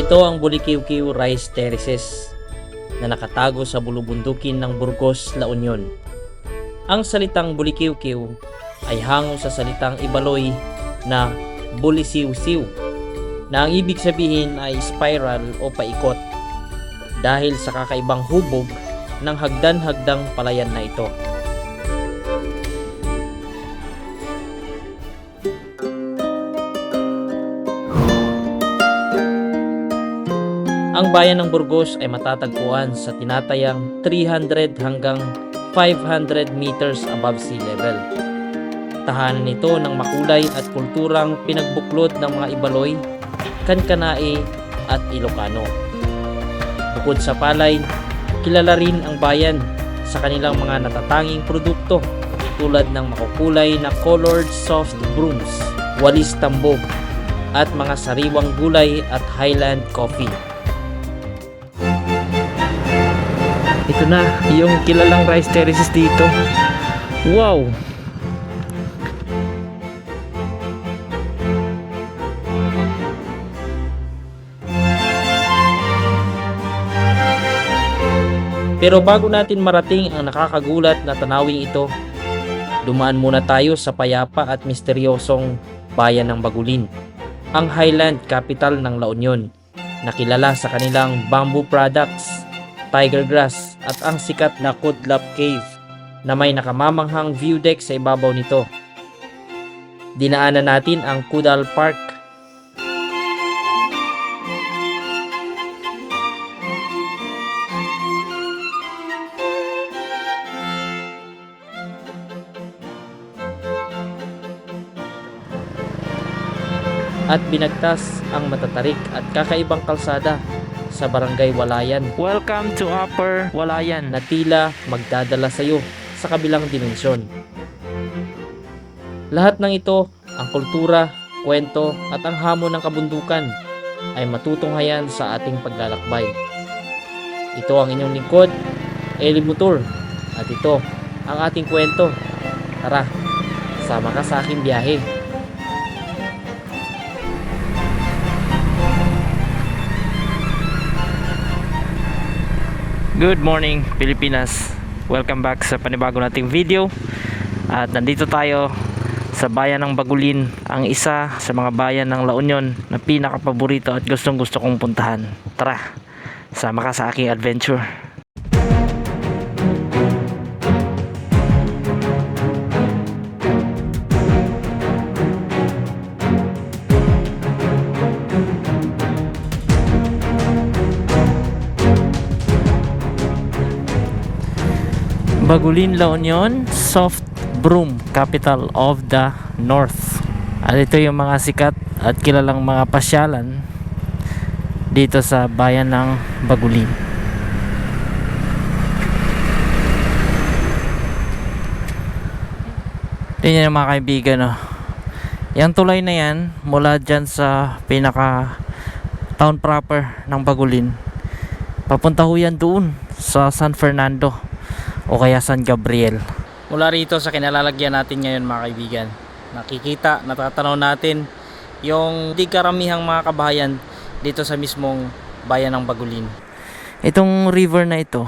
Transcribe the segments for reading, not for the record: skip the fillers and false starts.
Ito ang Bulikiwkiw Rice Terraces na nakatago sa bulubundukin ng Burgos, La Union. Ang salitang Bulikiwkiw ay hango sa salitang Ibaloy na bulisiw-siw, na ang ibig sabihin ay spiral o paikot dahil sa kakaibang hubog ng hagdan-hagdang palayan na ito. Ang bayan ng Burgos ay matatagpuan sa tinatayang 300 hanggang 500 meters above sea level. Tahanan nito ng makulay at kulturang pinagbuklod ng mga Ibaloy, Kankanae at Ilocano. Bukod sa palay, kilala rin ang bayan sa kanilang mga natatanging produkto tulad ng makukulay na colored soft brooms, walis tambog at mga sariwang gulay at highland coffee. Ito na, yung kilalang rice terraces dito. Wow! Pero bago natin marating ang nakakagulat na tanawing ito, dumaan muna tayo sa payapa at misteryosong bayan ng Bagulin, ang highland capital ng La Union, na kilala sa kanilang bamboo products, tiger grass at ang sikat na Kudlap Cave na may nakamamanghang view deck sa ibabaw nito. Dinaanan natin ang Kudal Park, at binagtas ang matatarik at kakaibang kalsada sa Barangay Walayan. Welcome to Upper Walayan, na tila magdadala sa iyo sa kabilang dimensyon. Lahat ng ito, ang kultura, kwento at ang hamon ng kabundukan ay matutunghayan sa ating paglalakbay. Ito ang inyong lingkod, Eli Butur, at ito ang ating kwento. Tara, sama ka sa aking biyahe. Good morning Pilipinas, welcome back sa panibago nating video. At nandito tayo sa bayan ng Bagulin, ang isa sa mga bayan ng La Union na pinakapaborito at gustong gusto kong puntahan. Tara, sama ka sa aking adventure. Bagulin, La Union, soft broom capital of the North. At ito yung mga sikat at kilalang mga pasyalan dito sa bayan ng Bagulin. Tingnan nyo mga kaibigan, yung tulay na yan mula dyan sa pinaka town proper ng Bagulin, papunta ho yan doon sa San Fernando o kaya San Gabriel. Mula rito sa kinalalagyan natin ngayon mga kaibigan, nakikita, natatanaw natin yung di karamihang mga kabahayan dito sa mismong bayan ng Bagulin. Itong river na ito,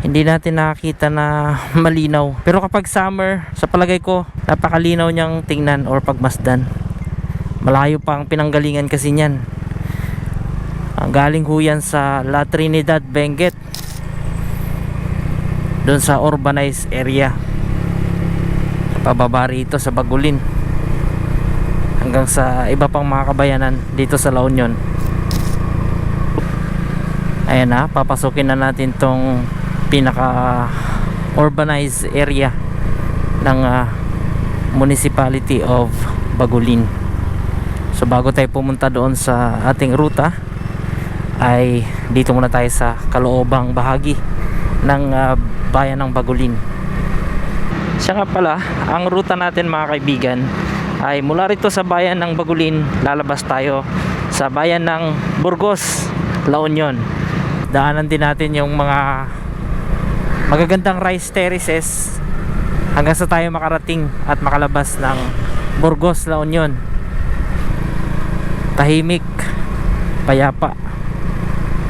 hindi natin nakakita na malinaw, pero kapag summer, sa palagay ko napakalinaw niyang tingnan or pagmasdan. Malayo pa ang pinanggalingan kasi niyan. Ang galing ho yan sa La Trinidad, Benguet, doon sa urbanized area, pababa rito sa Bagulin hanggang sa iba pang mga kabayanan dito sa La Union. Ayan na, papasukin na natin tong pinaka urbanized area ng municipality of Bagulin. So bago tayo pumunta doon sa ating ruta, ay dito muna tayo sa kaloobang bahagi ng bayan ng Bagulin. Siya nga pala, ang ruta natin mga kaibigan ay mula rito sa bayan ng Bagulin, lalabas tayo sa bayan ng Burgos, La Union. Daanan din natin yung mga magagandang rice terraces hanggang sa tayo makarating at makalabas ng Burgos, La Union. Tahimik payapa.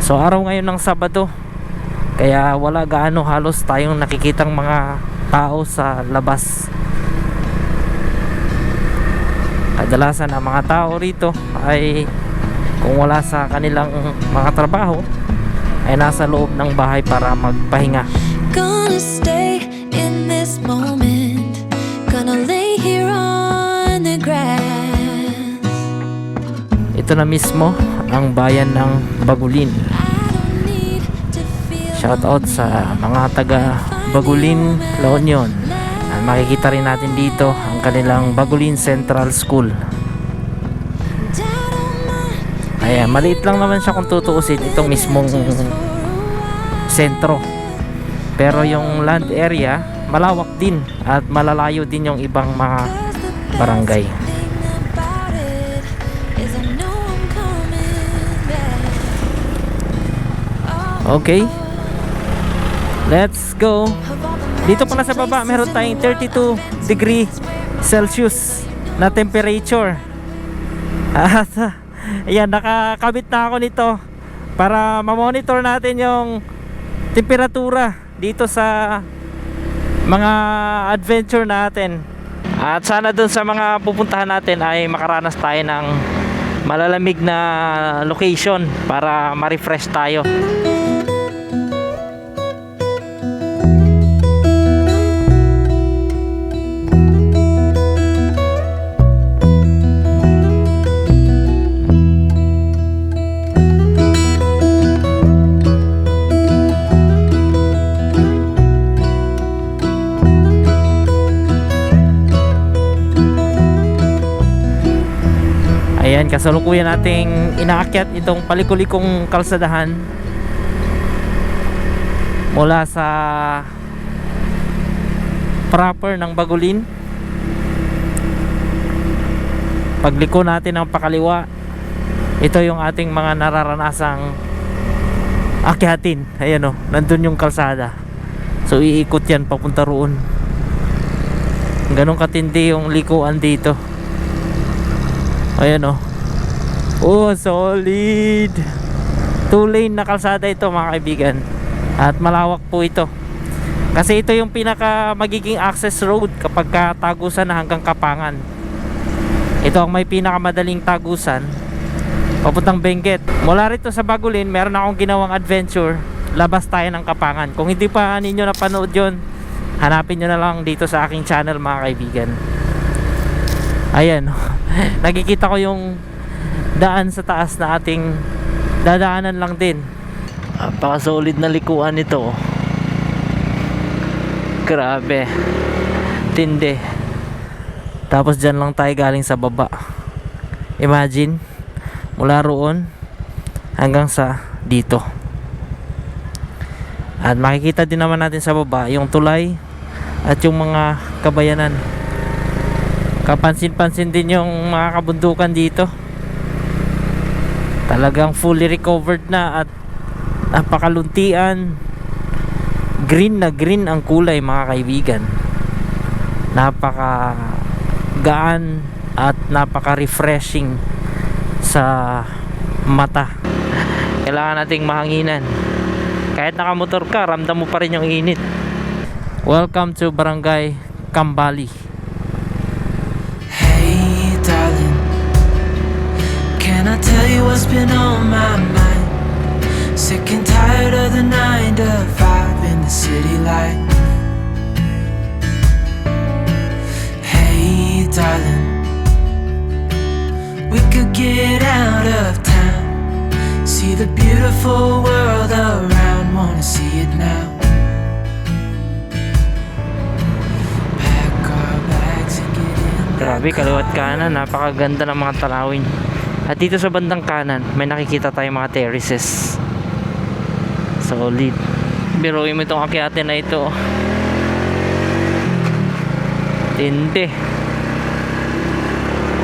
So araw ngayon ng Sabado, kaya wala gaano halos tayong nakikitang mga tao sa labas. Kadalasan ang mga tao rito ay kung wala sa kanilang mga trabaho ay nasa loob ng bahay para magpahinga. Gonna stay in this moment. Gonna lay here on the grass. Ito na mismo ang bayan ng Bagulin. Shout out sa mga taga Bagulin, La Union. Makikita rin natin dito ang kanilang Bagulin Central School. Ayan, maliit lang naman siya kung tutuusin, itong mismong sentro. Pero yung land area malawak din at malalayo din yung ibang mga barangay. Okay, let's go. Dito pala sa baba meron tayong 32 degree Celsius na temperature. At ayan, nakakabit na ako nito para ma-monitor natin yung temperatura dito sa mga adventure natin. At sana dun sa mga pupuntahan natin ay makaranas tayo ng malalamig na location para ma-refresh tayo. Ayan, kasalukuyan nating inaakyat itong palikulikong kalsadahan mula sa proper ng Bagulin. Pagliko natin ng pakaliwa, ito yung ating mga nararanasang akyatin. Ayan o, nandun yung kalsada. So iikot yan papunta roon. Ganun katindi yung likuan dito. Ayan o. Oh, solid. 2-lane na kalsada ito mga kaibigan. At malawak po ito. Kasi ito yung pinaka magiging access road kapag tagusan na hanggang Kapangan. Ito ang may pinakamadaling tagusan papuntang Benguet. Mula rito sa Bagulin, meron akong ginawang adventure. Labas tayo ng Kapangan. Kung hindi pa ninyo napanood yun, hanapin nyo na lang dito sa aking channel mga kaibigan. Ayan. Nakikita ko yung daan sa taas na ating dadaanan lang din. Napaka-solid na likuan nito. Grabe. Tindi. Tapos dyan lang tayo galing sa baba. Imagine, mula roon hanggang sa dito. At makikita din naman natin sa baba yung tulay at yung mga kabayanan. Kapansin-pansin din yung mga kabundukan dito. Talagang fully recovered na at napakaluntian. Green na green ang kulay mga kaibigan. Napaka gaan at napaka refreshing sa mata. Kailangan nating mahanginan. Kahit nakamotor ka, ramdam mo pa rin yung init. Welcome to Barangay Cambali. Hey darling, can I tell you what's been on my mind? Sick and tired of the 9 to 5 in the city life. Hey darling, we could get out of town, see the beautiful world around, wanna see it now. Pack our bags and get in. Grabe, kaliwat kanan, napakaganda ng mga talawin. At dito sa bandang kanan, may nakikita tayong mga terraces. Solid. Biruin mo itong akyatin na ito. Tindi.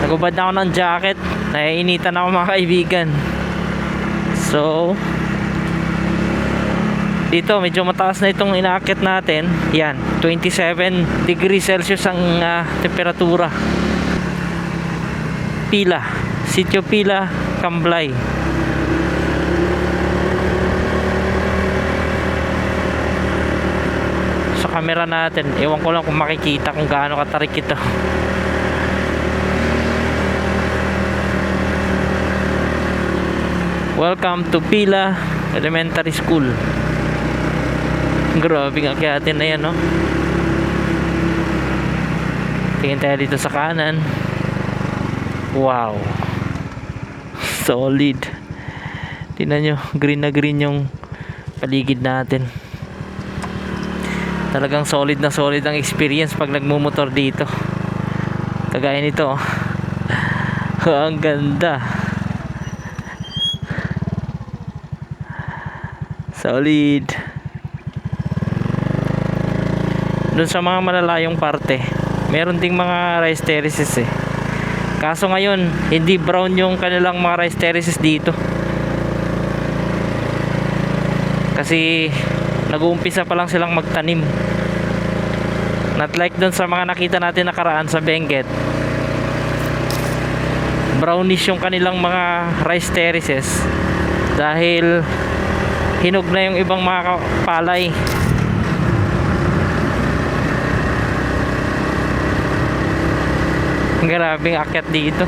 Nagubad na ako ng jacket. Naiinitan ako mga kaibigan. So dito medyo mataas na itong inaakyat natin. Yan, 27 degrees Celsius ang temperatura. Pila, Sitio Pila, Camblay. camera natin. Ewan ko lang kung makikita kung gaano katarik ito. Welcome to Pila Elementary School. Grabe ang akyatin na yan, no? Tingin tayo dito sa kanan. Wow, solid. Tingnan nyo, green na green yung paligid natin. Talagang solid na solid ang experience pag nagmumotor dito. Kagaya nito, oh. Ang ganda. Solid. Doon sa mga malalayong parte, meron ding mga rice terraces eh. Kaso ngayon, hindi brown yung kanilang mga rice terraces dito. Kasi nag-uumpisa pa lang silang magtanim. Not like doon sa mga nakita natin nakaraan sa Benguet. Brownish yung kanilang mga rice terraces dahil hinog na yung ibang mga palay. Grabing akyat dito.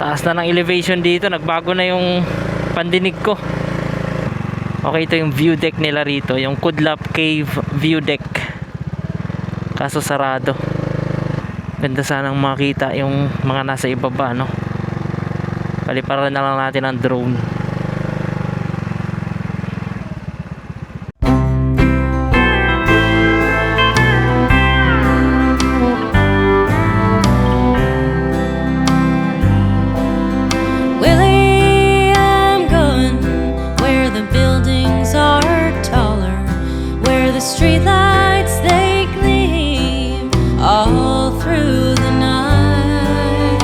Taas na ng elevation dito, nagbago na yung pandinig ko. Okay, ito yung view deck nila rito, yung Kudlap Cave view deck. Kaso sarado. Ganda sanang makita yung mga nasa ibaba, no? Paliparan na lang natin ang drone. Willie, I'm going where the buildings are taller, where the streetlights they gleam all through the night.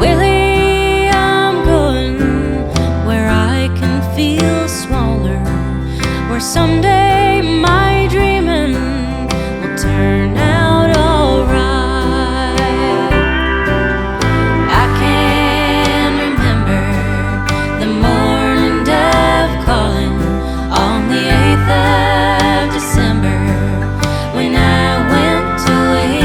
Willie, I'm going where I can feel smaller, where someday my dreaming will turn out alright. I can remember the morning dove calling on the 8th of December when I went away.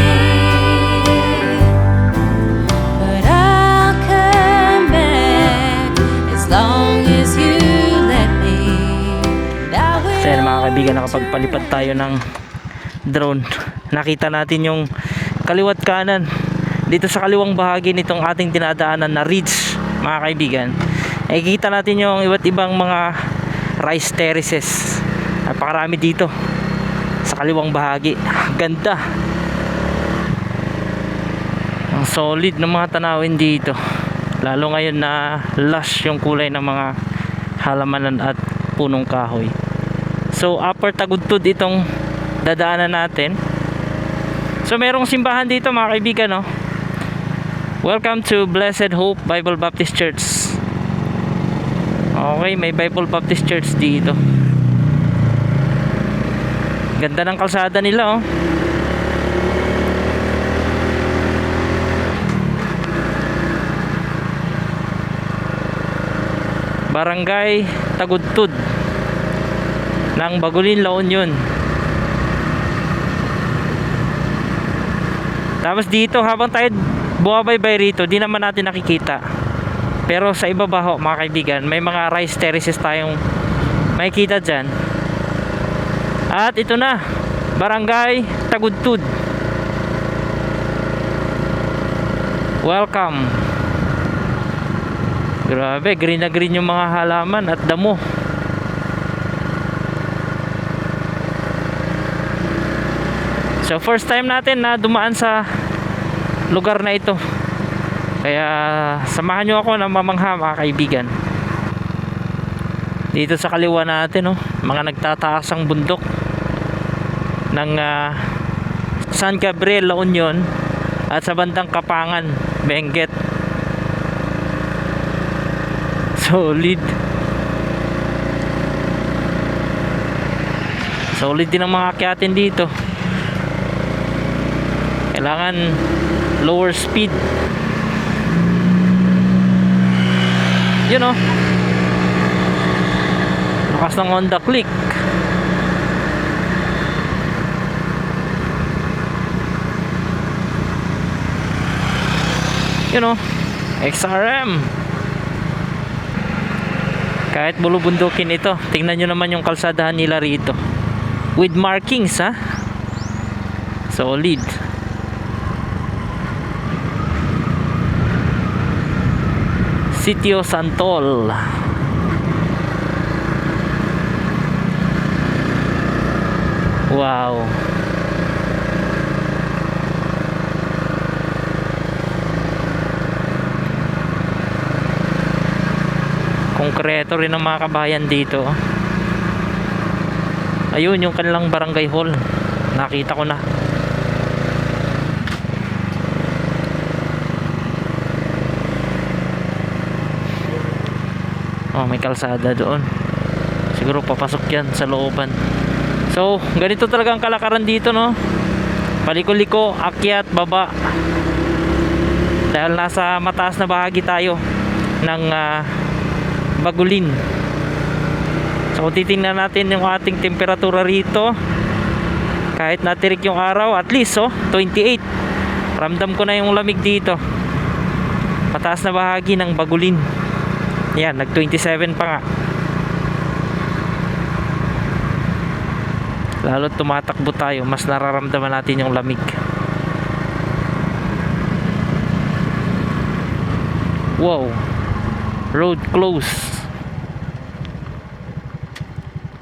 But I'll come back as long as you let me. And I will. So yan mga kaibigan, nakapagpalipad tayo ng drone. Nakita natin yung kaliwat kanan. Dito sa kaliwang bahagi nitong ating dinadaanan na ridge, mga kaibigan, nakikita natin yung iba't ibang mga rice terraces. Napakarami dito sa kaliwang bahagi. Ganda. Ang solid ng mga tanawin dito, lalo ngayon na lush yung kulay ng mga halamanan at punong kahoy. So Upper Tagudtod itong dadaanan natin. So merong simbahan dito mga kaibigan, no? Welcome to Blessed Hope Bible Baptist Church. Okay, may Bible Baptist Church dito. Ganda ng kalsada nila, oh. Barangay Tagudtod ng Bagulin, La Union. Tapos dito, habang tayo bumabaybay rito, di naman natin nakikita. Pero sa ibaba ho, mga kaibigan, may mga rice terraces tayong makikita dyan. At ito na, Barangay Tagudtod. Welcome. Grabe, green na green yung mga halaman at damo. So first time natin na dumaan sa lugar na ito. Kaya samahan nyo ako na mamangha, mga kaibigan. Dito sa kaliwa natin, oh, mga nagtataasang bundok ng San Gabriel, La Union, at sa bandang Kapangan, Benguet. Solid. Solid din ang mga akyatin dito. Kailangan lower speed. Yun o. Lakas ng Honda Click. Yun o. XRM. Kahit bulubundukin ito, tingnan nyo naman yung kalsadahan nila rito with markings, ha. Solid. Sitio Santol. Wow. Konkreto rin ang mga kabayan dito. Ayun yung kanilang barangay hall. Nakita ko na. Oh, may kalsada doon. Siguro papasok yan sa looban. So, ganito talaga ang kalakaran dito, no? Paliko-liko, akyat, baba. Dahil nasa mataas na bahagi tayo ng Bagulin. So titingnan natin yung ating temperatura rito. Kahit natirik yung araw, at least 28. Ramdam ko na yung lamig dito. Mataas na bahagi ng Bagulin. Yan, nag 27 pa nga. Lalo tumatakbo tayo, mas nararamdaman natin yung lamig. Wow. Road closed.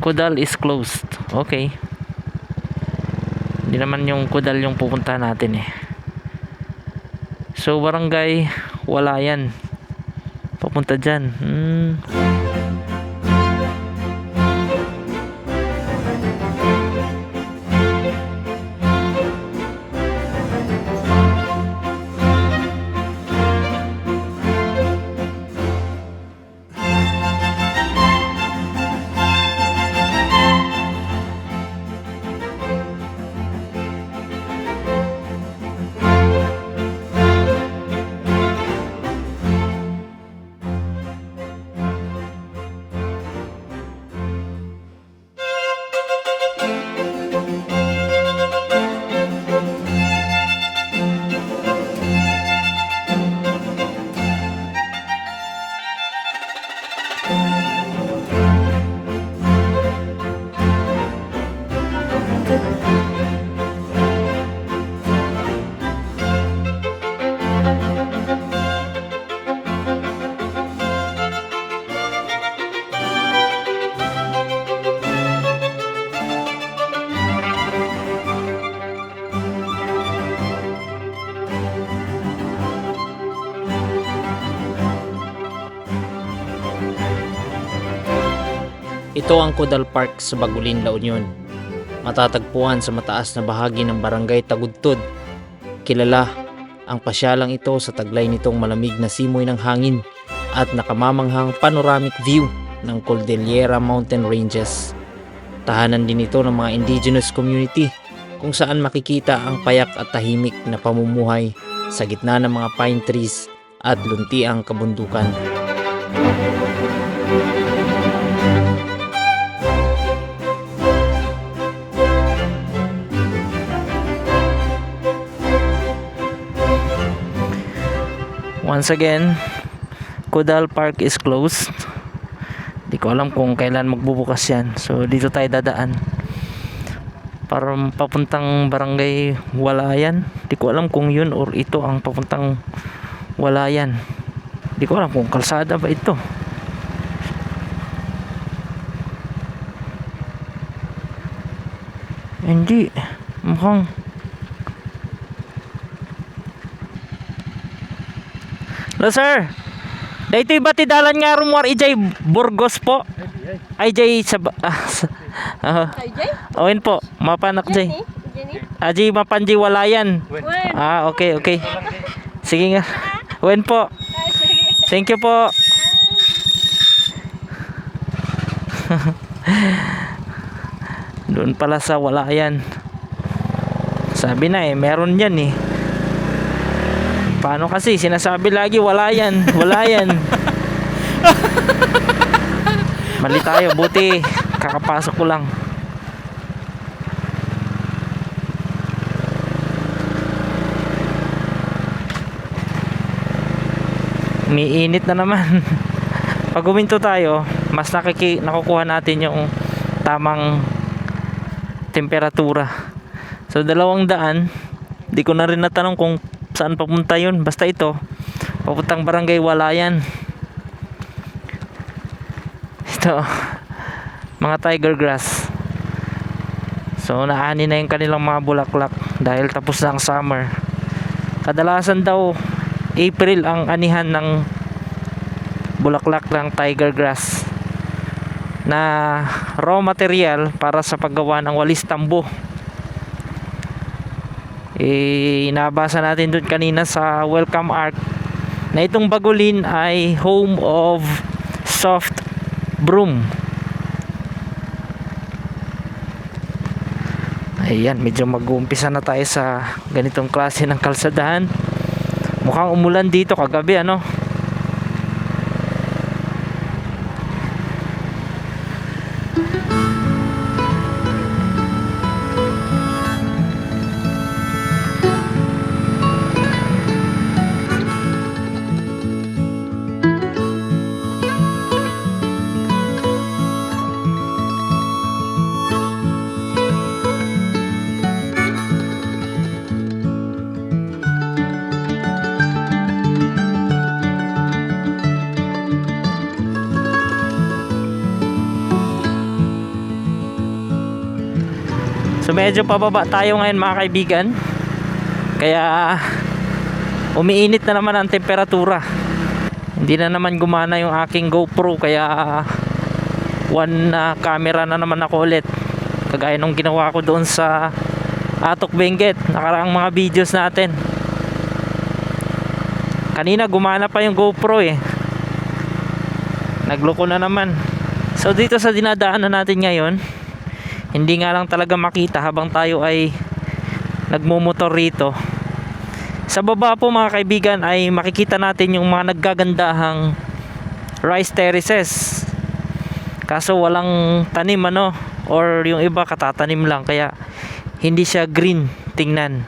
Kudal is closed. Okay. Hindi naman yung Kudal yung pupunta natin eh. So barangay Walayan. Papunta dyan. Ito ang Kudal Park sa Bagulin, La Union. Matatagpuan sa mataas na bahagi ng Barangay Tagudtod. Kilala ang pasyalang ito sa taglay nitong malamig na simoy ng hangin at nakamamanghang panoramic view ng Cordillera Mountain Ranges. Tahanan din ito ng mga indigenous community kung saan makikita ang payak at tahimik na pamumuhay sa gitna ng mga pine trees at luntiang kabundukan. Once again, Kudal Park is closed. Di ko alam kung kailan magbubukas yan. So dito tayo dadaan para papuntang Barangay Walayan. Di ko alam kung yun or ito ang papuntang Walayan. Di ko alam kung kalsada ba ito. Hindi. Mukhang Hello sir. Dito yung batidalan nga rumwar ijay Burgos po. Ijay sa Owen po, mapanak jay. Aji mapanji Walayan. Okay, okay. Sige nga. Owen po. Thank you po. Doon pala sa Walayan. Sabi na meron yan Paano kasi sinasabi lagi Walayan, Walayan. Mali tayo, buti kakapasok ko lang. Umiinit na naman. Pag huminto tayo, mas nakukuha natin yung tamang temperatura. So 200, di ko na rin natanong kung saan papunta yun. Basta ito, papuntang Barangay Walayan. Ito, mga tiger grass. So naani na yung kanilang mga bulaklak dahil tapos na ang summer. Kadalasan daw April ang anihan ng bulaklak ng tiger grass na raw material para sa paggawa ng walis tambo. Nabasa natin doon kanina sa welcome art na itong Bagulin ay home of soft broom. Ayan, medyo mag-uumpisa na tayo sa ganitong klase ng kalsadahan. Mukhang umulan dito kagabi So medyo pababa tayo ngayon mga kaibigan. Kaya umiinit na naman ang temperatura. Hindi na naman gumana yung aking GoPro, kaya one camera na naman ako ulit. Kagaya nung ginawa ko doon sa Atok Benguet, nakaraang mga videos natin. Kanina gumana pa yung GoPro nagloko na naman. So dito sa dinadaanan natin ngayon, hindi nga lang talaga makita habang tayo ay nagmumotor rito. Sa baba po mga kaibigan ay makikita natin yung mga naggagandahang rice terraces. Kaso walang tanim or yung iba katatanim lang, kaya hindi siya green tingnan.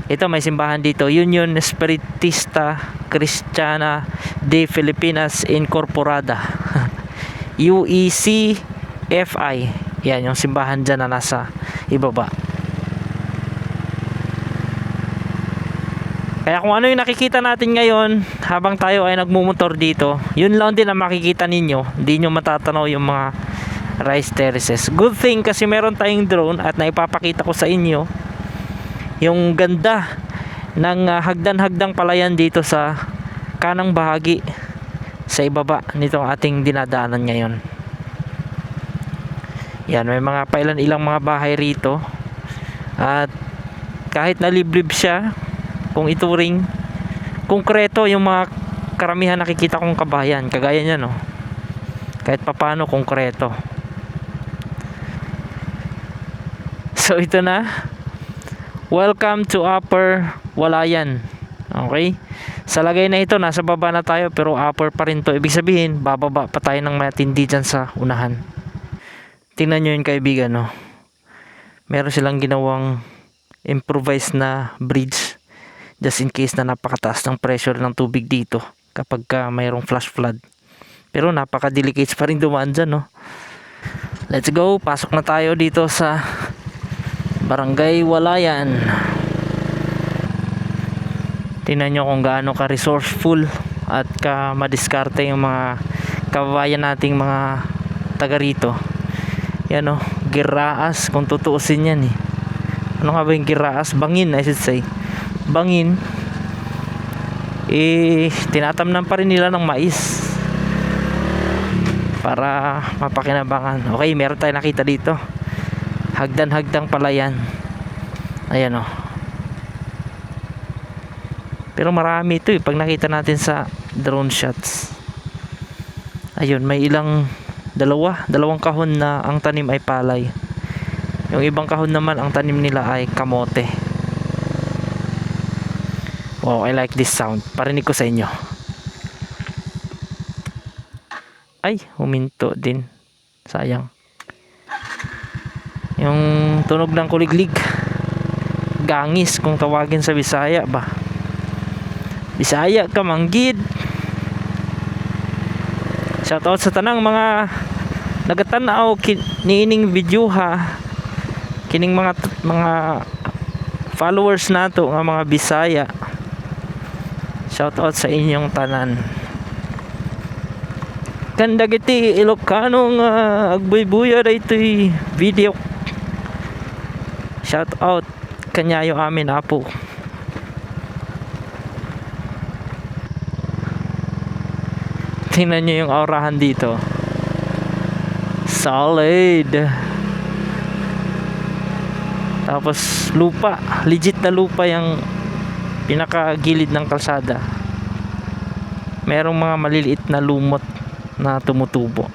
Ito, may simbahan dito, Union Espiritista Cristiana de Filipinas Incorporada. UECFI. Yan yung simbahan dyan na nasa ibaba. Kaya kung ano yung nakikita natin ngayon habang tayo ay nagmumotor dito, yun lang din ang makikita ninyo. Hindi nyo matatanaw yung mga rice terraces. Good thing kasi meron tayong drone at naipapakita ko sa inyo yung ganda ng hagdan-hagdang palayan dito sa kanang bahagi sa ibaba nitong ating dinadaanan ngayon. Yan, may mga ilang mga bahay rito. At kahit naliblib siya, kung ituring konkreto yung mga karamihan nakikita kong kabahayan, kagaya niyan kahit papano konkreto. So ito na, welcome to Upper Walayan. Okay, sa lagay na ito nasa baba na tayo, pero upper pa rin to. Ibig sabihin bababa pa tayo ng matindi dyan sa unahan. Tingnan nyo yun kaibigan meron silang ginawang improvised na bridge just in case na napakataas ng pressure ng tubig dito kapag mayroong flash flood. Pero napaka-delicate pa rin dumaan dyan Let's go, pasok na tayo dito sa Barangay Walayan. Tingnan nyo kung gaano ka resourceful at ka madiskarte yung mga kababayan nating mga taga rito. Yan giraas kung tutuusin yan Ano nga ba yung giraas? Bangin, I should say. Bangin. Tinatamnan pa rin nila ng mais para mapakinabangan. Okay, meron tayo nakita dito. Hagdan-hagdang palayan. Ayan Pero marami ito pag nakita natin sa drone shots. Ayun, may dalawang kahon na ang tanim ay palay. Yung ibang kahon naman, ang tanim nila ay kamote. Wow, I like this sound. Parinig ko sa inyo. Ay, huminto din. Sayang. Yung tunog ng kuliglig. Gangis kung tawagin sa Bisaya ba. Bisaya ka manggid. Shoutout sa tanang mga nagatanaw niining video ha. Kining mga followers nato nga mga Bisaya. Shoutout sa inyong tanan. Kanda giti Ilocano nga agbuy-buya daytoy video. Shoutout kanyayo amin apo. Tingnan nyo yung aurahan dito. Solid. Tapos lupa, legit na lupa yung pinakagilid ng kalsada. Merong mga maliliit na lumot na tumutubo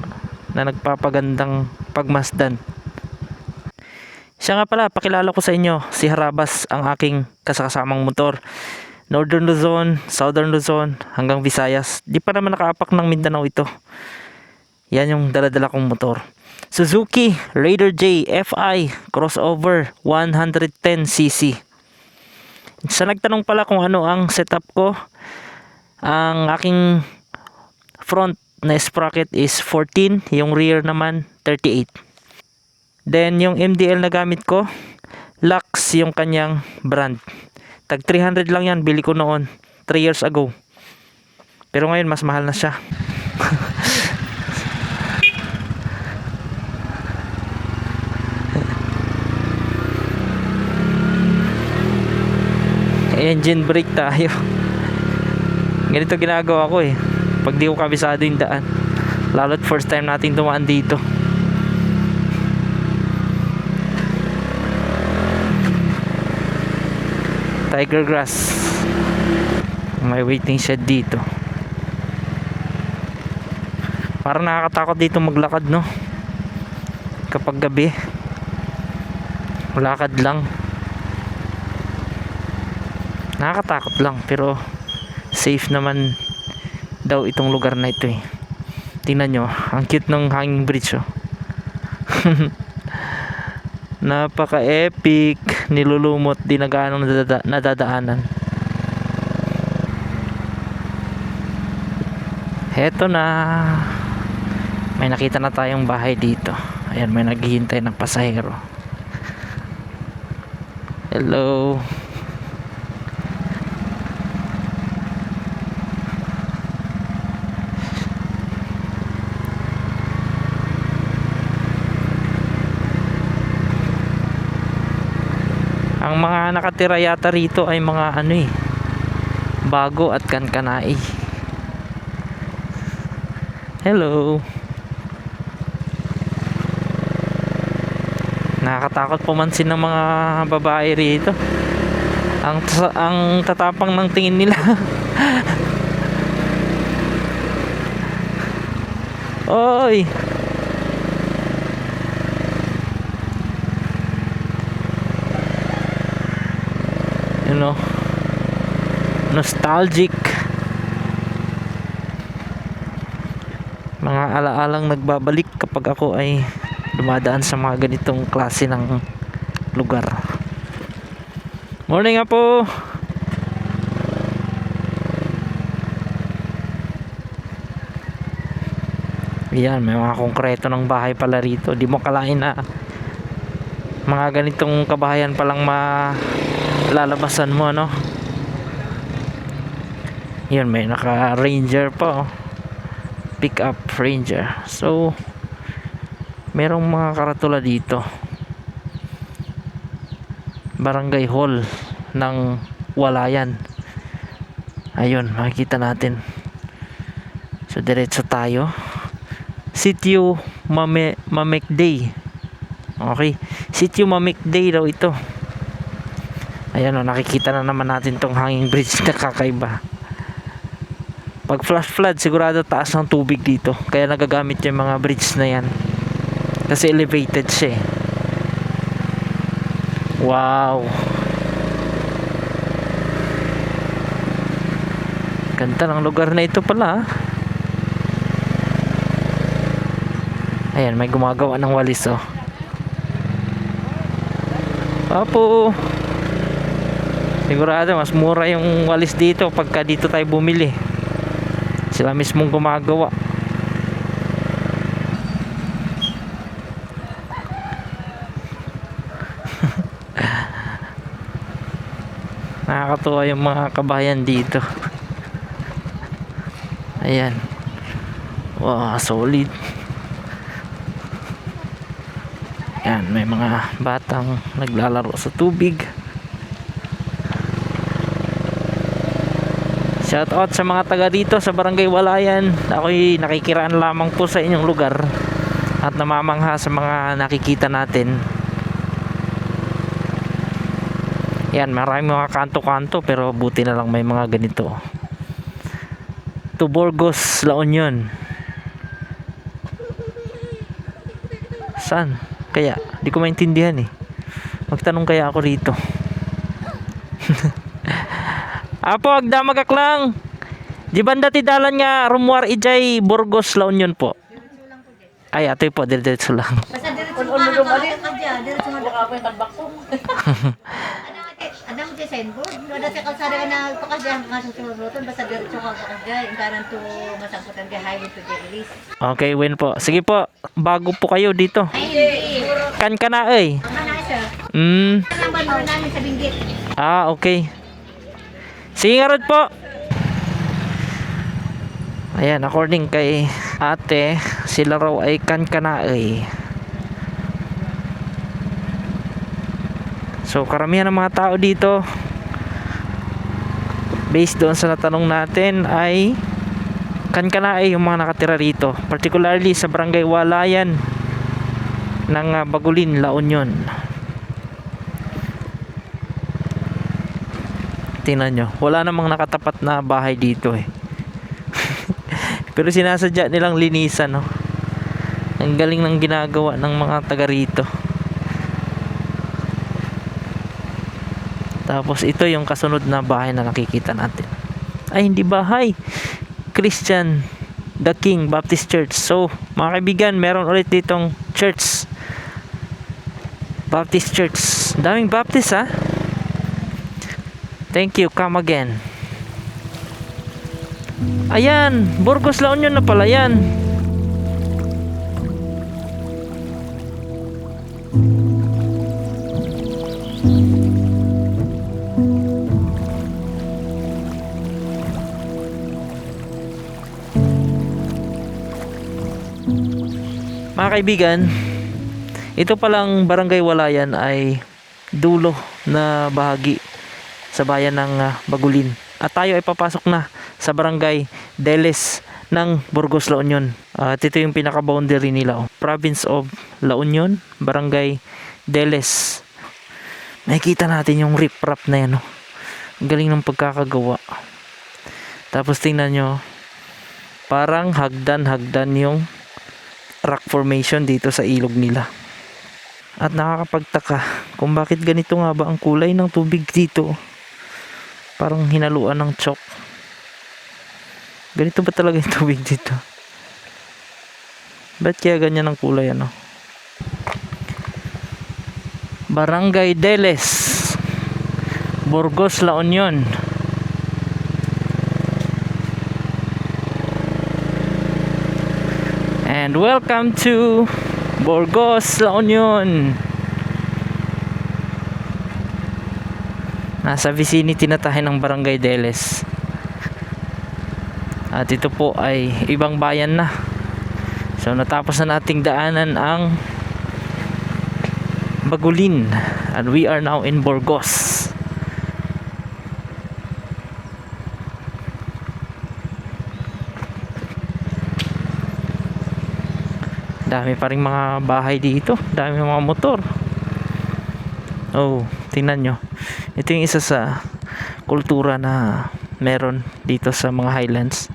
na nagpapagandang pagmasdan. Siya nga pala, pakilala ko sa inyo si Harabas, ang aking kasakasamang motor. Northern Luzon, Southern Luzon, hanggang Visayas. Di pa naman nakaapak ng Mindanao ito. Yan yung daladala kong motor. Suzuki Raider J FI crossover 110cc. Sa nagtanong pala kung ano ang setup ko, ang aking front na sprocket is 14, yung rear naman 38. Then yung MDL na gamit ko, Lux yung kanyang brand. Tag 300 lang yan, bili ko noon 3 years ago. Pero ngayon mas mahal na siya. Engine brake tayo. Ganito ginagawa ko eh pag di ko kabisado yung daan, lalo't first time natin dumaan dito. Tiger grass. May waiting shed dito. Parang nakakatakot dito maglakad, no? Kapag gabi. Lakad lang. Nakakatakot lang, pero safe naman daw itong lugar na ito eh. Tingnan nyo, ang cute ng hanging bridge, oh. Napaka-epic. Nilulumot, di na gaano nadadaanan. Heto na. May nakita na tayong bahay dito. Ayan, may naghihintay ng pasahero. Hello. Ang mga nakatira yata rito ay mga ano eh, Bago at Kankanai. Hello. Nakakatakot pumansin ng mga babae rito. Ang tatapang ng tingin nila. Oy. You know, nostalgic. Mga alaalang nagbabalik kapag ako ay dumadaan sa mga ganitong klase ng lugar. Morning nga po. Yan, may mga konkreto ng bahay pala rito. Di mo kalain na mga ganitong kabahayan palang lalabasan mo, no? Yan, may naka Ranger pa, oh. Pick up Ranger. So merong mga karatula dito. Barangay Hall ng Walayan. Ayun, makikita natin. So diretso tayo. Sitio Mamekday. Okay, Sitio Mamekday daw ito. Ayan, oh, nakikita na naman natin tong hanging bridge na kakaiba. Pag flash flood, sigurado taas ng tubig dito. Kaya nagagamit yung mga bridge na yan. Kasi elevated siya eh. Wow. Ganda ng lugar na ito pala. Ayan, may gumagawa ng walis oh. Apo. Sigurado mas mura yung walis dito pagka dito tayo bumili. Sila mismong gumagawa. Nakakatuwa yung mga kabayan dito. Ayan. Wow, solid. Ayan, may mga batang naglalaro sa tubig. Shout out sa mga taga dito sa Barangay Walayan. Ako'y nakikiraan lamang po sa inyong lugar at namamangha sa mga nakikita natin. Yan, maraming mga kanto-kanto pero buti na lang may mga ganito. To Burgos, La Union. Saan? Kaya, di ko maintindihan eh. Magtanong kaya ako rito. Apo, agda magaklang. Di banda ti dalan nga Rumuar Ijay, Burgos, La Union po. Ay, atoy po, diretso lang. Basta diretso ka dyan, diretso nga baka po yung kalbaksong. Ano mo dyan sa inboard? Wala sa kalsada ka na pakadyan, mga susurutan, basta diretso ka pakadyan, yung kanan to masangkutan kay highway to Jerilis. Okay, win po. Sige po, bago po kayo dito. Ay, hindi. Kan ka na eh. Ang mana siya. Hmm. Ano ang bandura namin sa Binggit? Ah, okay. Sige nga Rod po. Ayan, according kay ate, sila raw ay kankanaay. So, karamihan ng mga tao dito, based doon sa natanong natin, ay kankanaay yung mga nakatira rito. Particularly sa Barangay Walayan ng Bagulin, La Union. Tingnan nyo, wala namang nakatapat na bahay dito eh. Pero sinasadya nilang linisan, no? Ang galing ng ginagawa ng mga taga rito. Tapos ito yung kasunod na bahay na nakikita natin. Ay, hindi bahay. Christian the King Baptist Church. So, mga kaibigan, meron ulit ditong church. Baptist Church. Daming Baptist, ha? Thank you, come again. Ayan, Burgos, La Union na pala yan. Mga kaibigan, ito palang Barangay Walayan ay dulo na bahagi sa bayan ng Bagulin. At tayo ay papasok na sa Barangay Deles ng Burgos, La Union. At ito yung pinaka-boundary nila. Oh. Province of La Union, Barangay Deles. Nakikita natin yung riprap na yan. Oh. Ang galing ng pagkakagawa. Tapos tingnan nyo, parang hagdan-hagdan yung rock formation dito sa ilog nila. At nakakapagtaka kung bakit ganito nga ba ang kulay ng tubig dito. Parang hinaluan ng chalk. Ganito ba talaga yung tubig dito? Ba't kaya ganyan ang kulay, ano? Barangay Deles, Burgos, La Union. And welcome to Burgos, La Union. Nasa vicinity na tayo ng Barangay Deles. At ito po ay ibang bayan na. So natapos na nating daanan ang Bagulin. And we are now in Burgos. Dami pa ring mga bahay dito. Dami mga motor. Oh, tingnan nyo. Ito yung isa sa kultura na meron dito sa mga highlands.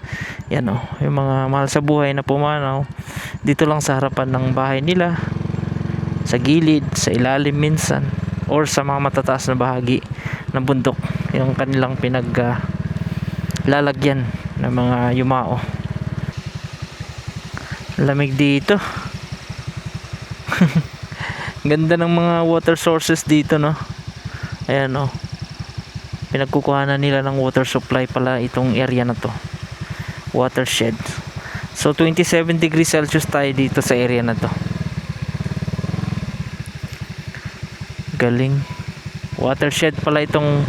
Yan oh, yung mga mahal sa buhay na pumanaw dito lang sa harapan ng bahay nila, sa gilid, sa ilalim minsan, or sa mga matataas na bahagi ng bundok yung kanilang lalagyan ng mga yumao. Lamig dito. Ganda ng mga water sources dito, no? Ayan, oh. Pinagkukuhanan nila ng water supply pala itong area na to. Watershed. So 27 degrees Celsius tayo dito sa area na to. Galing. Watershed pala itong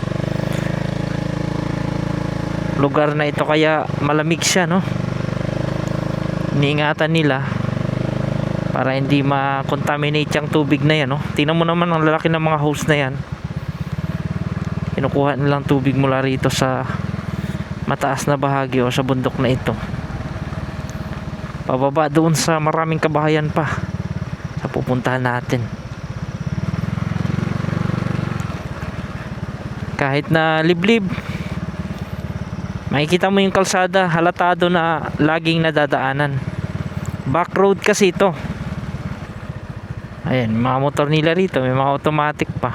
lugar na ito, kaya malamig siya, no? Iniingatan nila para hindi ma-contaminate yung tubig na yan, no? Tingnan mo naman ang lalaki ng mga hose na yan. Kinukuha nilang tubig mula rito sa mataas na bahagi o sa bundok na ito, pababa doon sa maraming kabahayan pa sa pupuntahan natin. Kahit na liblib, makikita mo yung kalsada, halatado na laging nadadaanan. Back road kasi ito. Ayan, mga motor nila rito, may mga automatic pa.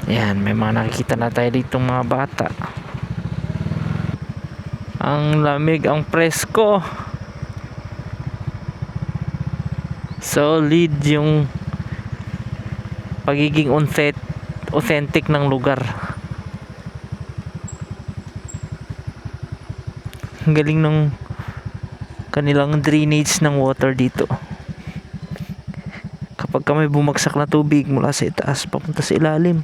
Ayan, may mga nakikita na tayo dito mga bata. Ang lamig, ang presko. Solid yung pagiging authentic ng lugar. Ang galing ng kanilang drainage ng water dito. Kapag may bumagsak na tubig mula sa itaas papunta sa ilalim,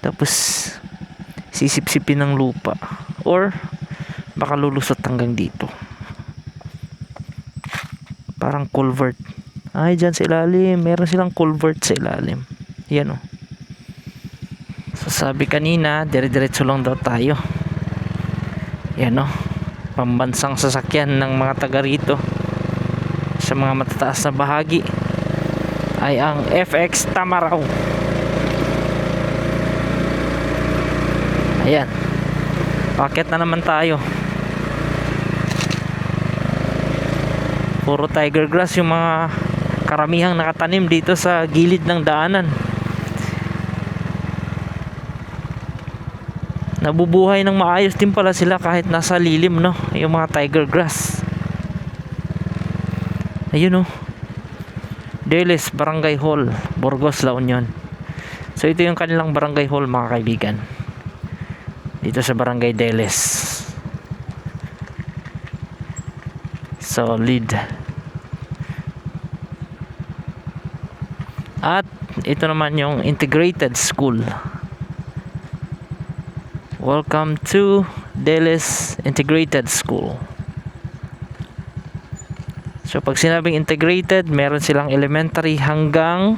tapos sisipsipin ng lupa or baka lulusot hanggang dito. Parang culvert. Ay, dyan sa ilalim meron silang culvert sa ilalim. Yan, oh. So sabi kanina, dire-diretso lang daw tayo. Yan, oh. Pambansang sasakyan ng mga taga rito sa mga matataas na bahagi ay ang FX Tamaraw. Ayan, paket na naman tayo. Puro tiger grass yung mga karamihang nakatanim dito sa gilid ng daanan. Nabubuhay ng maayos din pala sila kahit nasa lilim, no? Yung mga tiger grass. Ayun, oh. Deles Barangay Hall, Burgos, La Union. So ito yung kanilang barangay hall, mga kaibigan, dito sa Barangay Deles. Solid. At ito naman yung integrated school. Welcome to Deles Integrated School. So pag sinabing integrated, meron silang elementary hanggang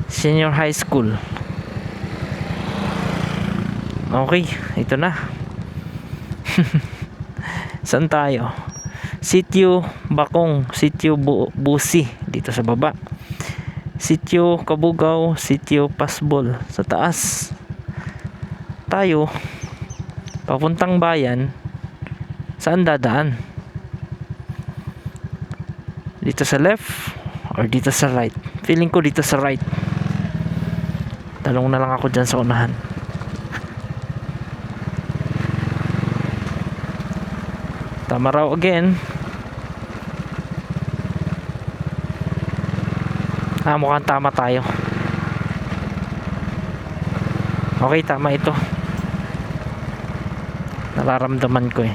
senior high school. Okay, ito na. Saan tayo? Sitio Bakong, Sitio Busi dito sa baba. Sitio Kabugaw, Sitio Pasbol sa taas. Tayo papuntang bayan, saan dadaan? Dito sa left or dito sa right? Feeling ko dito sa right. Talong na lang ako dyan sa unahan. Tamaraw again. Mukhang tama tayo. Okay, tama ito. Nararamdaman ko eh.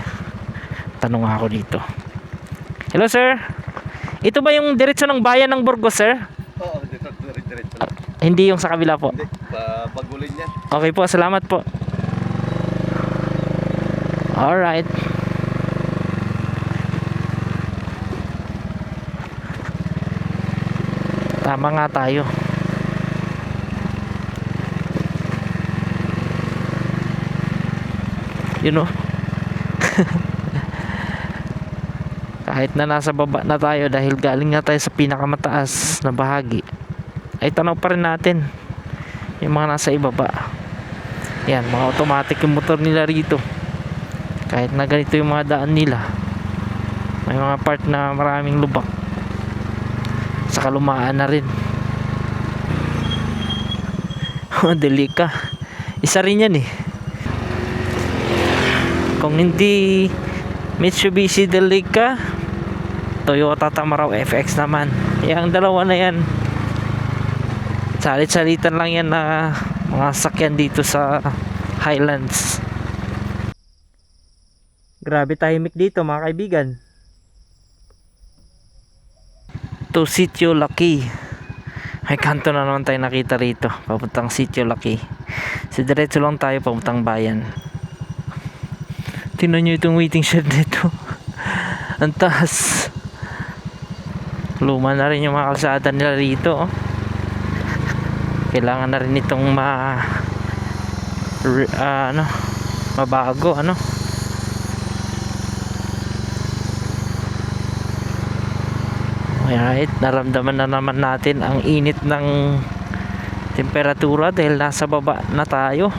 Tanong ako dito. Hello sir, ito ba yung diretso ng bayan ng Burgos, sir? Oo, diretso lang. Hindi yung sa kabila po. Hindi, pagulin yan. Okay po, salamat po. Alright. Tama nga tayo. You know. Kahit na nasa baba na tayo dahil galing nga tayo sa pinakamataas na bahagi, ay tanaw pa rin natin yung mga nasa ibaba. Yan, mga automatic yung motor nila rito. Kahit na ganito yung mga daan nila, may mga part na maraming lubak, saka lumaan na rin. Delica, isa rin yan eh. Kung hindi Mitsubishi Delica, Toyota Tamaraw FX naman. Yang dalawa na yan, salit-salitan lang yan na mga sakyan dito sa Highlands. Grabe tahimik dito mga kaibigan. To Sitio Laki. May kanto na naman tayo nakita rito, papuntang Sitio Laki. So diretso lang tayo papuntang bayan. Tingnan nyo itong waiting shed nito. Ang taas. Luma na rin yung mga kalsada nila rito, oh. Kailangan na rin itong mabago, ano. Alright, naramdaman na naman natin ang init ng temperatura dahil nasa baba na tayo.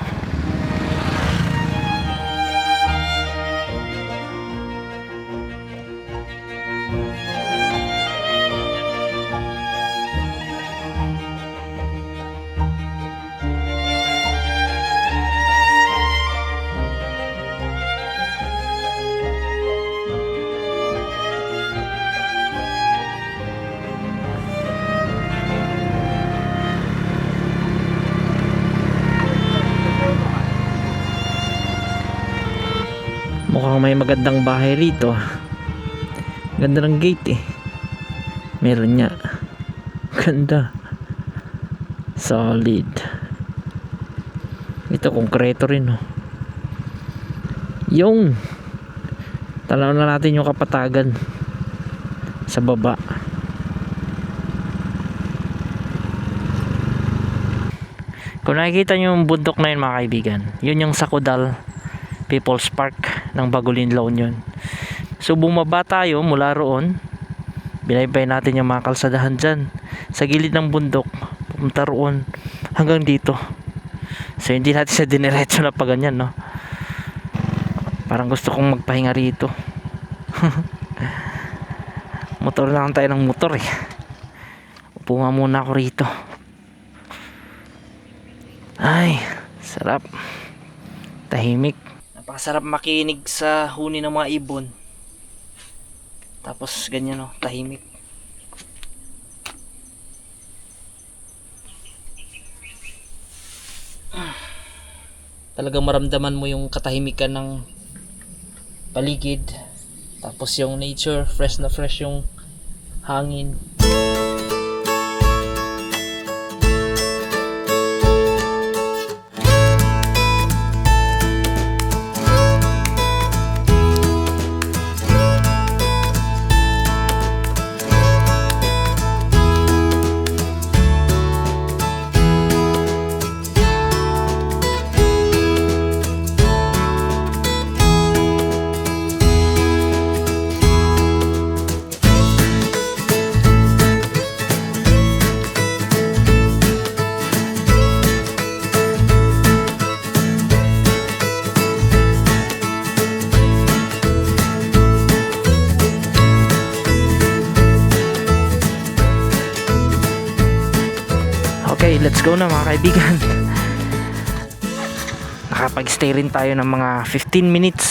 Mukhang may magandang bahay rito. Ganda ng gate eh. Meron niya. Ganda. Solid. Ito konkreto rin, oh. Yung tanaw na natin yung kapatagan sa baba. Kung nakikita nyo yung bundok na yun mga kaibigan, yun yung Sakudal People's Park ng Bagulin, La Union. So bumaba tayo mula roon, binaybay natin yung mga kalsadahan dyan sa gilid ng bundok, pumunta roon hanggang dito. So hindi natin sa diniretso na pa ganyan, no? Parang gusto kong magpahinga rito. Motor lang tayo ng motor eh. Upo nga muna ako rito. Ay, sarap. Tahimik. Napakasarap makinig sa huni ng mga ibon. Tapos ganyan, oh, tahimik. Talagang maramdaman mo yung katahimikan ng paligid. Tapos yung nature, fresh na fresh yung hangin. Okay, let's go na mga kaibigan. Nakapag-stay rin tayo ng mga 15 minutes.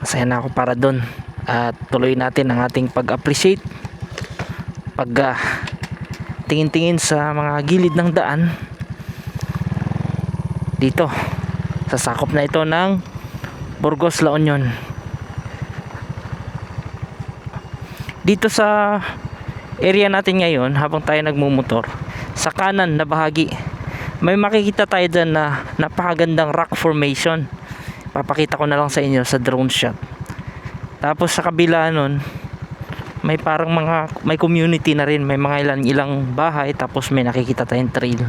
Masaya na ako para doon. At tuloy natin ang ating pag-appreciate, tingin-tingin sa mga gilid ng daan dito sa sakop na ito ng Burgos, La Union. Dito sa area natin ngayon, habang tayo nagmumotor, sa kanan na bahagi, may makikita tayo dyan na napakagandang rock formation. Papakita ko na lang sa inyo sa drone shot. Tapos sa kabila nun, may parang may community na rin, may mga ilang bahay, tapos may nakikita tayong trail.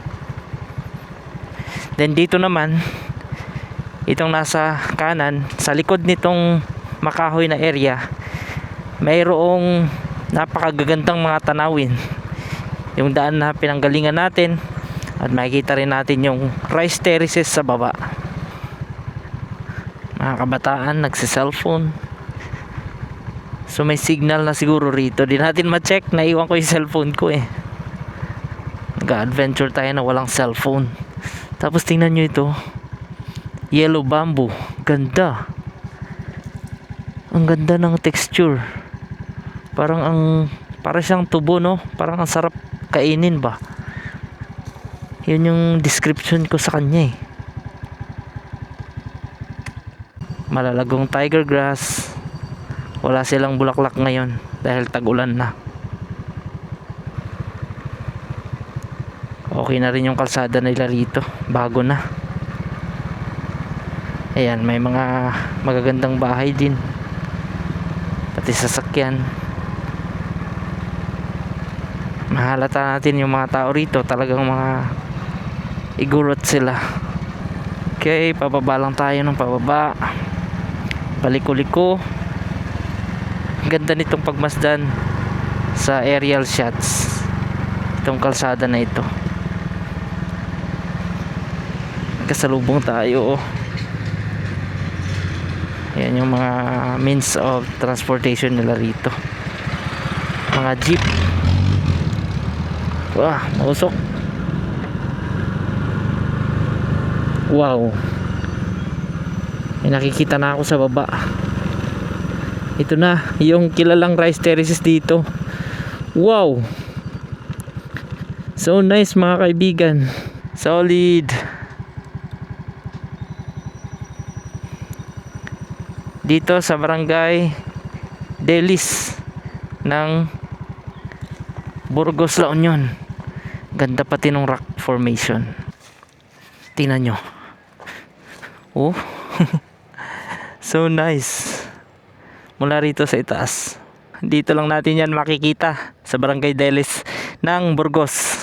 Then dito naman, itong nasa kanan, sa likod nitong makahoy na area, mayroong napakagagandang mga tanawin. Yung daan na pinanggalingan natin, at makikita rin natin yung rice terraces sa baba. Mga kabataan nagsi-cellphone. So may signal na siguro rito. Di natin ma-check. Naiwan ko yung cellphone ko eh. Nag-adventure tayo na walang cellphone. Tapos tingnan nyo ito. Yellow bamboo. Ganda. Ang ganda ng texture. Parang siyang tubo, no? Parang ang sarap kainin ba. Yun yung description ko sa kanya eh. Malalagong tiger grass. Wala silang bulaklak ngayon dahil tag-ulan na. Okay na rin yung kalsada nila rito. Bago na. Ayan, may mga magagandang bahay din. Pati sasakyan. Mahalata natin yung mga tao rito. Talagang mga igurot sila. Okay, pababa lang tayo ng pababa. Paliko-liko. Ganda nitong pagmasdan sa aerial shots. Itong kalsada na ito. Kasalubong tayo. Yan yung mga means of transportation nila rito. Mga jeep. Wah, mausok. Wow. May nakikita na ako sa baba. Ito na, yung kilalang rice terraces dito. Wow. So nice mga kaibigan. Solid. Dito sa barangay Delis ng Burgos, La Union. Ganda pati ng rock formation. Tingnan nyo. Oh. So nice. Mula rito sa itaas. Dito lang natin yan makikita sa barangay Delis ng Burgos.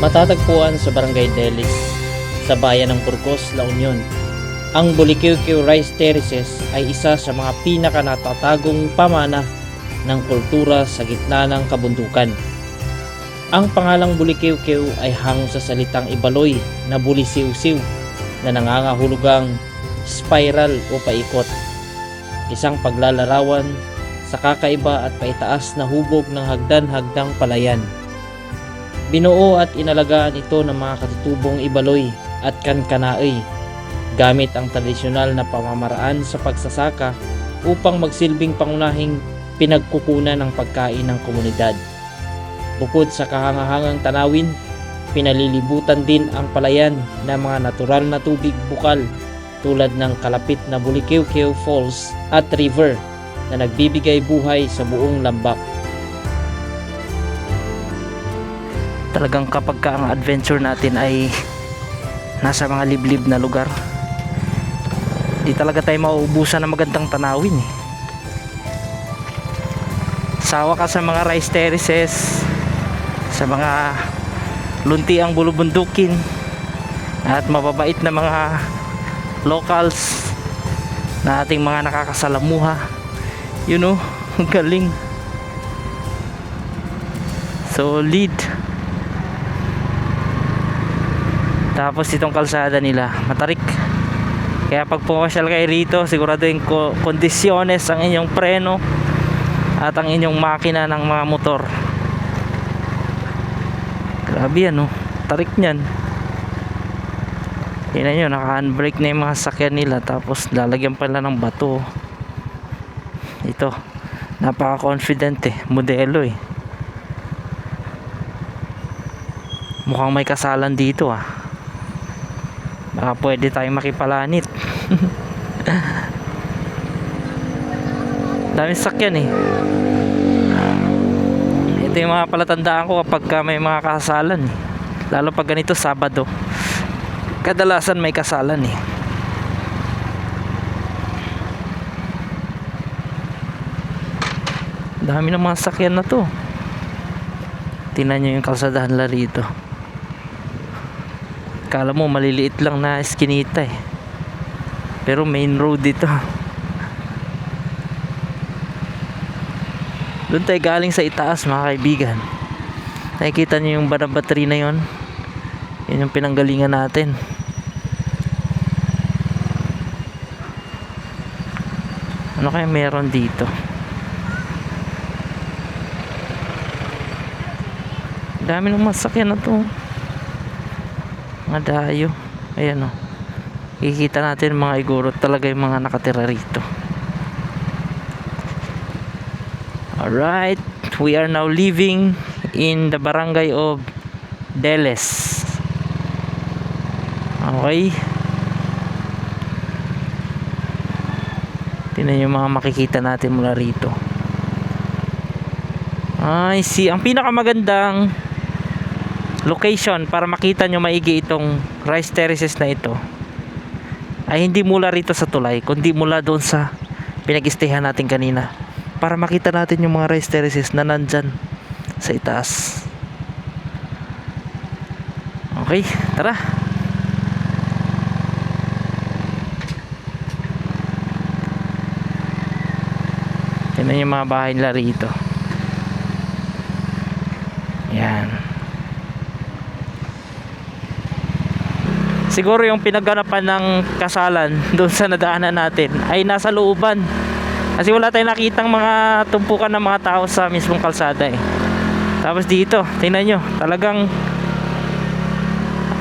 Matatagpuan sa Barangay Delis, sa bayan ng Burgos, La Union. Ang Bulikiwkiw Rice Terraces ay isa sa mga pinakanatatagong pamana ng kultura sa gitna ng kabundukan. Ang pangalang Bulikiwkiw ay hango sa salitang Ibaloy na bulisiw-siw na nangangahulugang spiral o paikot. Isang paglalarawan sa kakaiba at paitaas na hubog ng hagdan-hagdang palayan. Binuo at inalagaan ito ng mga katutubong Ibaloy at Kankanaey gamit ang tradisyonal na pamamaraan sa pagsasaka upang magsilbing pangunahing pinagkukunan ng pagkain ng komunidad. Bukod sa kahangahangang tanawin, pinalilibutan din ang palayan ng mga natural na tubig bukal tulad ng kalapit na Bulikiwkiw Falls at River na nagbibigay buhay sa buong lambak. Talagang kapag ang adventure natin ay nasa mga liblib na lugar, di talaga tayo mauubusan ng magandang tanawin eh. Sawa ka sa mga rice terraces, sa mga luntiang bulubundukin at mababait na mga locals na ating mga nakakasalamuha. You know, ang galing. Solid. Tapos itong kalsada nila matarik, kaya pag pumasyal kayo rito siguraduhin kondisyones ang inyong preno at ang inyong makina ng mga motor. Grabe yan, oh. Tarik nyan. Tingnan nyo, naka-handbrake na yung mga sakyan nila, tapos lalagyan pala ng bato. Ito, napaka confident eh, modelo eh. Mukhang may kasalan dito ah. Baka pwede tayong makipalanit. Daming sakyan eh. Ito yung mga palatandaan ko kapag may mga kasalan eh. Lalo pag ganito Sabado, kadalasan may kasalan eh. Dami ng mga sakyan na to. Tingnan nyo yung kalsadahan la rito. Kala mo maliliit lang na eskinita eh. Pero main road dito. Doon tayo galing sa itaas mga kaibigan. Nakikita nyo yung Baramba tree na yon. Yun yung pinanggalingan natin. Ano kaya meron dito? Dami ng masakyan na to. Mga dayo. Ayan o. Kikita natin mga igurot talaga yung mga nakatira rito. Alright. We are now living in the barangay of Deles. Okay. Tingnan yung mga makikita natin mula rito. Ay, ang pinakamagandang location para makita nyo maigi itong rice terraces na ito ay hindi mula rito sa tulay, kundi mula doon sa pinag-stayhan natin kanina, para makita natin yung mga rice terraces na nandyan sa itaas. Okay, tara. Tingnan yung mga bahay nila rito. Yan. Siguro yung pinaganapan ng kasalan doon sa nadaanan natin ay nasa looban. Kasi wala tayong nakitang mga tumpukan ng mga tao sa mismong kalsada eh. Tapos dito, tingnan nyo, talagang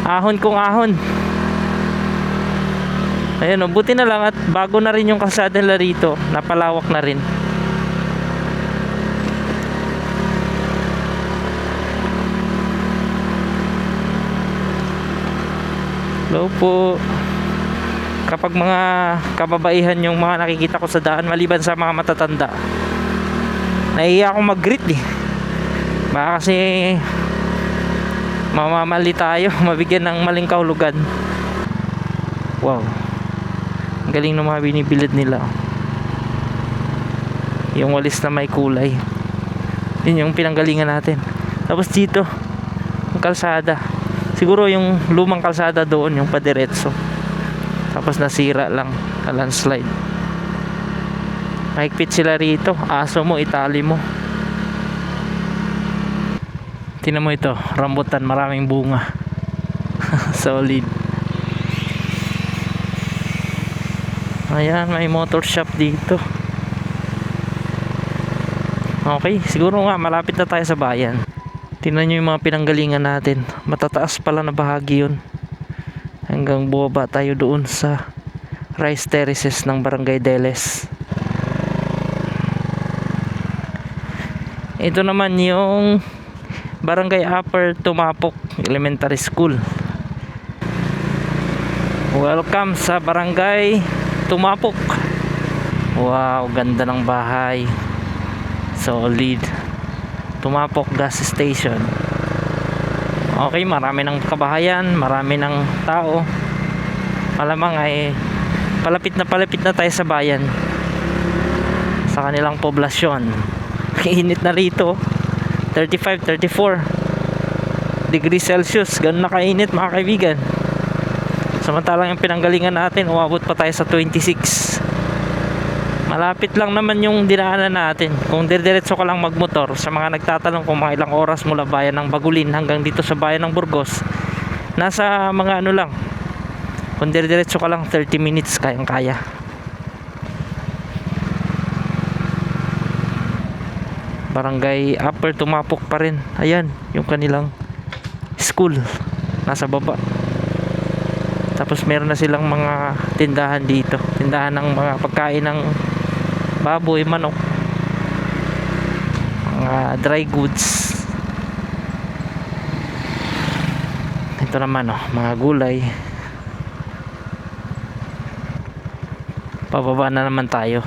ahon kung ahon. Ayan o, buti na lang at bago na rin yung kalsada nila rito, napalawak na rin. Hello po. Kapag mga kababaihan yung mga nakikita ko sa daan, maliban sa mga matatanda, nahihiya akong mag-greet eh. Baka kasi mamamali tayo, mabigyan ng maling kahulugan. Wow, ang galing ng mga binibilid nila. Yung walis na may kulay, yun yung pinanggalingan natin. Tapos dito yung kalsada, siguro yung lumang kalsada doon, yung padiretso, tapos nasira lang na landslide. Mahigpit sila rito. Aso mo, itali mo. Tingnan mo ito, rambutan, maraming bunga. Solid. Ayan, may motor shop dito. Okay, siguro nga malapit na tayo sa bayan. Tingnan nyo yung mga pinanggalingan natin. Matataas pala na bahagi yun. Hanggang bumaba tayo doon sa rice terraces ng Barangay Deles. Ito naman yung Barangay Upper Tumapok Elementary School. Welcome sa Barangay Tumapok. Wow, ganda ng bahay. Solid. Tumapok Gas Station. Okay, marami ng kabahayan, marami ng tao. Malamang ay palapit na tayo sa bayan, sa kanilang poblasyon. Init na rito, 35, 34 degrees Celsius. Ganun na kainit mga kaibigan. Samantalang yung pinanggalingan natin, umabot pa tayo sa 26. Malapit lang naman yung dinaanan natin. Kung diretso ka lang magmotor, sa mga nagtatanong kung mga ilang oras mula bayan ng Bagulin hanggang dito sa bayan ng Burgos, nasa mga ano lang, kung diretso ka lang 30 minutes kayang kaya. Barangay Upper Tumapok pa rin. Ayan yung kanilang school, nasa baba. Tapos meron na silang mga tindahan dito, tindahan ng mga pagkain ng baboy, manok, mga dry goods. Ito naman mga gulay. Pababa na naman tayo.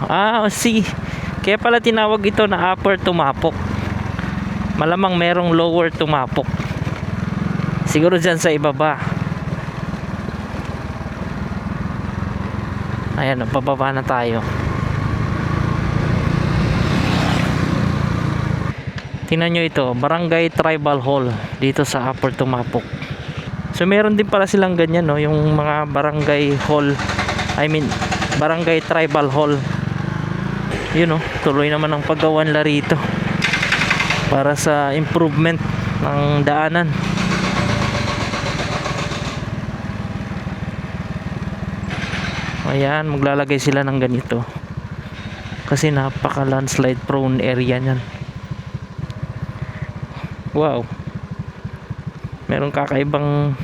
See, kaya pala tinawag ito na Upper Tumapok. Malamang merong Lower Tumapok, siguro dyan sa ibaba. Ayan, pababa na tayo. Tingnan nyo ito, Barangay Tribal Hall dito sa Upper Tumapok. So meron din pala silang ganyan, no, yung mga barangay hall, barangay tribal hall. Yun, no, tuloy naman ang paggawa nila rito para sa improvement ng daanan. Ayan, maglalagay sila ng ganito kasi napaka landslide prone area niyan. Wow, meron kakaibang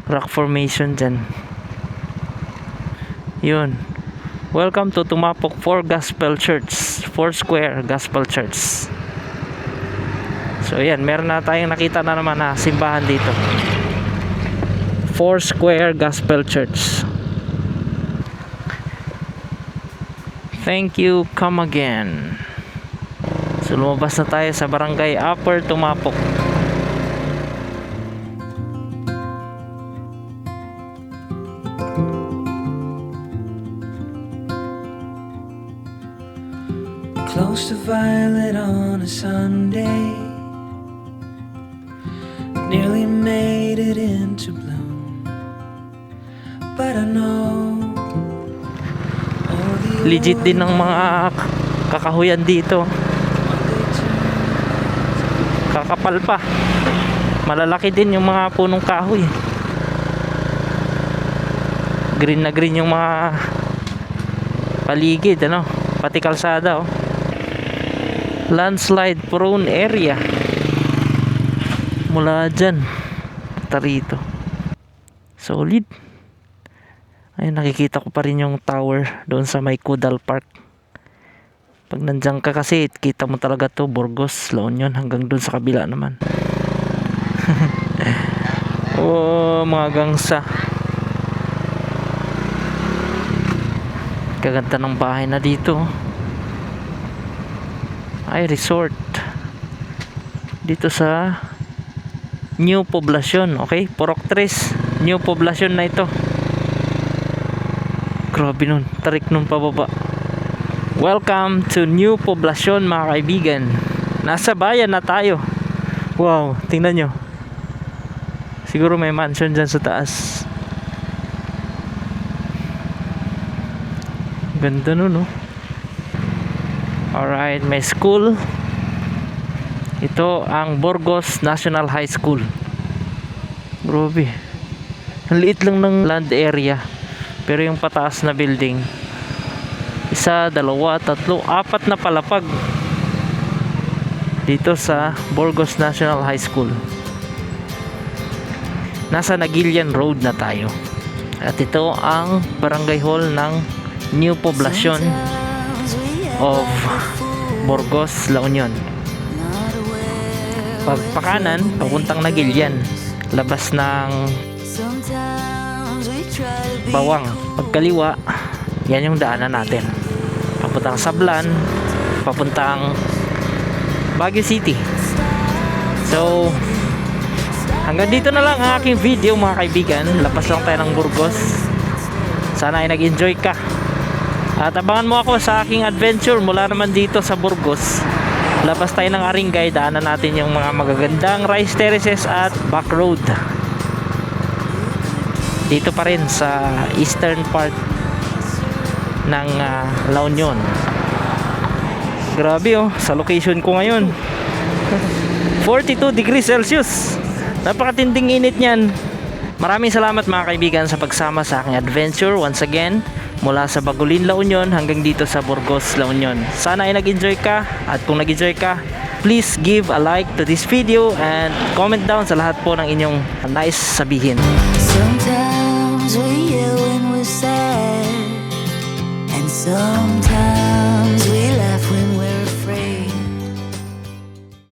rock formation dyan. Yun, welcome to Tumapok Foursquare Gospel Church. So ayan, meron na tayong nakita na naman na simbahan dito, Foursquare Gospel Church. Thank you, come again. So lumabas na tayo sa Barangay Upper Tumapok. Close to violet on a Sunday, nearly made it into bloom, but I know all the Legit din ng mga kakahuyan dito. Kakapal pa. Malalaki din yung mga punong kahoy. Green na green yung mga paligid, ano, pati kalsada, oh. Landslide prone area. Mula dyan punta rito. Solid. Ayun, nakikita ko pa rin yung tower doon sa may Kudal Park. Pag nandiyan ka kasi, kita mo talaga to, Burgos, La Union, hanggang dun sa kabila naman. Oh, mga gangsa. Kaganda ng bahay na dito. Ay, resort. Dito sa New Poblacion, okay? Purok 3, New Poblacion na ito. Grabe nun, tarik nun pababa. Welcome to New Poblacion, mga kaibigan. Nasa bayan na tayo. Wow, tingnan nyo. Siguro may mansion dyan sa taas. Ganda nun, no? Alright, may school. Ito ang Burgos National High School. Grabe. Ang liit lang ng land area. Pero yung pataas na building, 1, 2, 3, 4 na palapag dito sa Burgos National High School. Nasa Nagilian Road na tayo. At ito ang barangay hall ng New Poblacion of Burgos, La Union. Pagpakanan, papuntang Nagilian, labas ng Bawang. Pagkaliwa, yan yung daanan natin. Papuntang Sablan, papuntang Baguio City. So, hanggang dito na lang ang aking video, mga kaibigan. Lapas lang tayo ng Burgos. Sana ay nag-enjoy ka. At abangan mo ako sa aking adventure mula naman dito sa Burgos. Labas tayo ng Aringay, daanan natin yung mga magagandang rice terraces at back road. Dito pa rin sa eastern part ng La Union. Grabe, oh, sa location ko ngayon. 42 degrees Celsius. Napakatinding init niyan. Maraming salamat, mga kaibigan, sa pagsama sa aking adventure once again mula sa Bagulin, La Union hanggang dito sa Burgos, La Union. Sana ay nag-enjoy ka, at kung nag-enjoy ka, please give a like to this video and comment down sa lahat po ng inyong nais sabihin. Sometimes we yell when we're sad, and sometimes